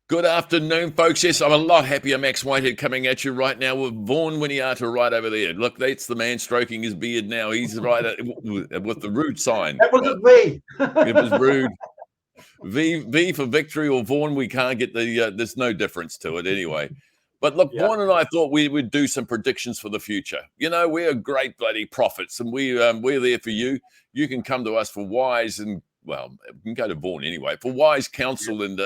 Good afternoon, folks. Yes, I'm a lot happier, Max Whitehead, coming at you right now with Vaughan Winiata right over there. Look, that's the man stroking his beard now. He's right with the rude sign. That wasn't me. It was rude. V for victory or Vaughan, we can't get the, there's no difference to it anyway. But look, Yeah. Vaughan and I thought we would do some predictions for the future. You know, we're great bloody prophets and we're there for you. You can come to us for wise and, well, you can go to Vaughan anyway, for wise counsel and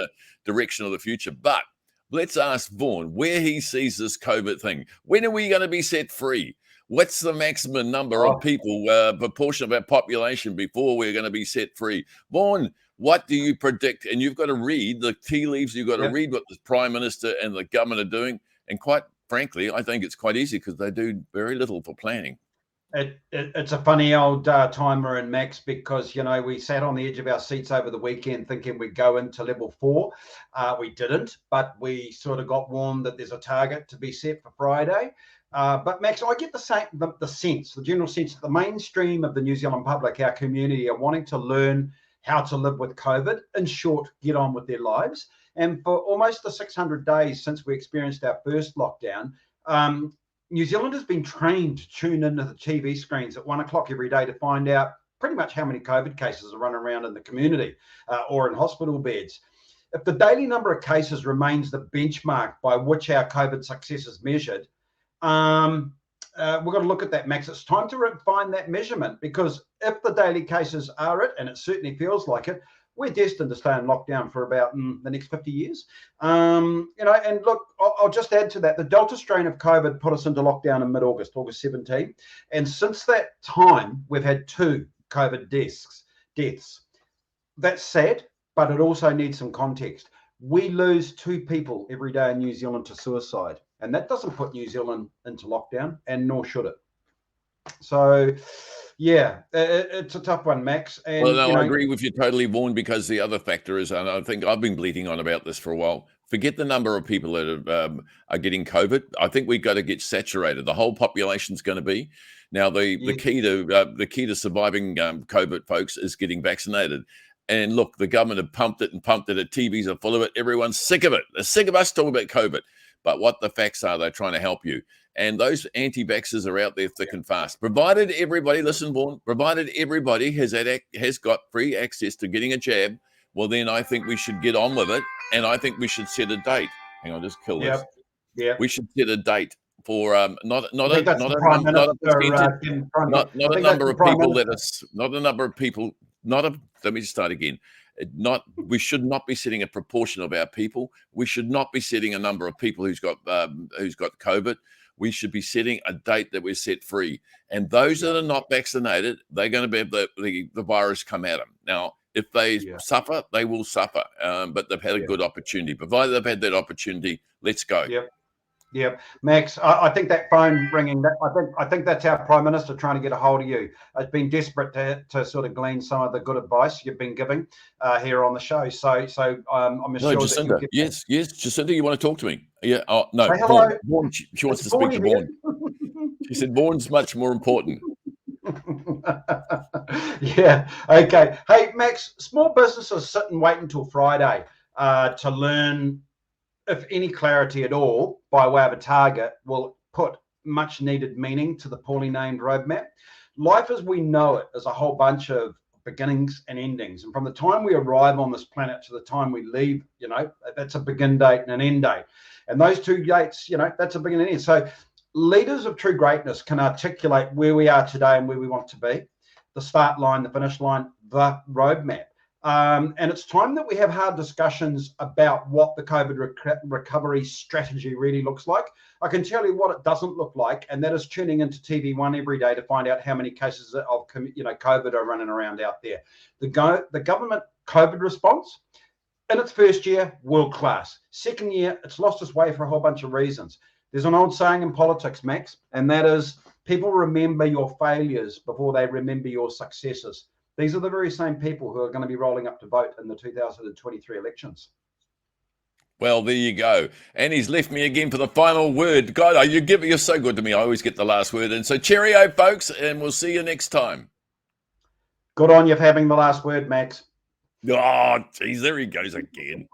direction of the future. But let's ask Vaughan where he sees this COVID thing. When are we going to be set free? What's the maximum number of people, proportion of our population before we're going to be set free? Vaughan, what do you predict? And you've got to read the tea leaves. You've got to read what the Prime Minister and the government are doing. And quite frankly, I think it's quite easy because they do very little for planning. It's a funny old timer and Max, because, you know, we sat on the edge of our seats over the weekend thinking we'd go into level 4. We didn't, but we sort of got warned that there's a target to be set for Friday. But Max, I get the general sense that the mainstream of the New Zealand public, our community, are wanting to learn how to live with COVID. In short, get on with their lives. And for almost the 600 days since we experienced our first lockdown, New Zealand has been trained to tune into the TV screens at 1 o'clock every day to find out pretty much how many COVID cases are running around in the community or in hospital beds. If the daily number of cases remains the benchmark by which our COVID success is measured, we've got to look at that, Max. It's time to refine that measurement, because if the daily cases are it, and it certainly feels like it, we're destined to stay in lockdown for about the next 50 years. You know, and look, I'll just add to that. The Delta strain of COVID put us into lockdown in mid-August, August 17. And since that time, we've had 2 COVID deaths. That's sad, but it also needs some context. We lose 2 people every day in New Zealand to suicide. And that doesn't put New Zealand into lockdown, and nor should it. So, yeah, it's a tough one, Max. And, well, no, I agree with you totally, Vaughan, because the other factor is, and I think I've been bleating on about this for a while, forget the number of people that are getting COVID. I think we've got to get saturated. The whole population's going to be. Now, the key to surviving COVID, folks, is getting vaccinated. And look, the government have pumped it. The TVs are full of it. Everyone's sick of it. They're sick of us talking about COVID. But what the facts are, they're trying to help you. And those anti-vaxxers are out there thick and fast. Provided everybody, listen, Vaughan, provided everybody has got free access to getting a jab, well, then I think we should get on with it. And I think we should set a date. Hang on, just kill this. Yeah. We should set a date for not a number of people. Let me start again. We should not be setting a proportion of our people. We should not be setting a number of people who's got COVID. We should be setting a date that we're set free. And those that are not vaccinated, they're going to have the virus come at them. Now, if they suffer, they will suffer. But they've had a good opportunity. Provided they've had that opportunity, let's go. Yep. Max, I think that phone ringing, I think that's our Prime Minister trying to get a hold of you. It's been desperate to sort of glean some of the good advice you've been giving here on the show. So I'm assured Jacinta, that yes, Jacinta, you want to talk to me? Yeah. Oh, no, say hello. Vaughan, she wants to speak to Vaughan. She said Vaughan's much more important. Yeah. Okay. Hey, Max, small businesses sit and wait until Friday to learn, if any clarity at all, by way of a target, will put much needed meaning to the poorly named roadmap. Life as we know it is a whole bunch of beginnings and endings. And from the time we arrive on this planet to the time we leave, you know, that's a begin date and an end date. And those 2 dates, you know, that's a begin and end. So leaders of true greatness can articulate where we are today and where we want to be, the start line, the finish line, the roadmap. And it's time that we have hard discussions about what the COVID recovery strategy really looks like. I can tell you what it doesn't look like, and that is tuning into TV1 every day to find out how many cases of COVID are running around out there. The government COVID response, in its first year, world class. Second year, it's lost its way for a whole bunch of reasons. There's an old saying in politics, Max, and that is people remember your failures before they remember your successes. These are the very same people who are going to be rolling up to vote in the 2023 elections. Well, there you go. And he's left me again for the final word. God, you're so good to me. I always get the last word. And so cheerio, folks, and we'll see you next time. Good on you for having the last word, Max. Oh, geez, there he goes again.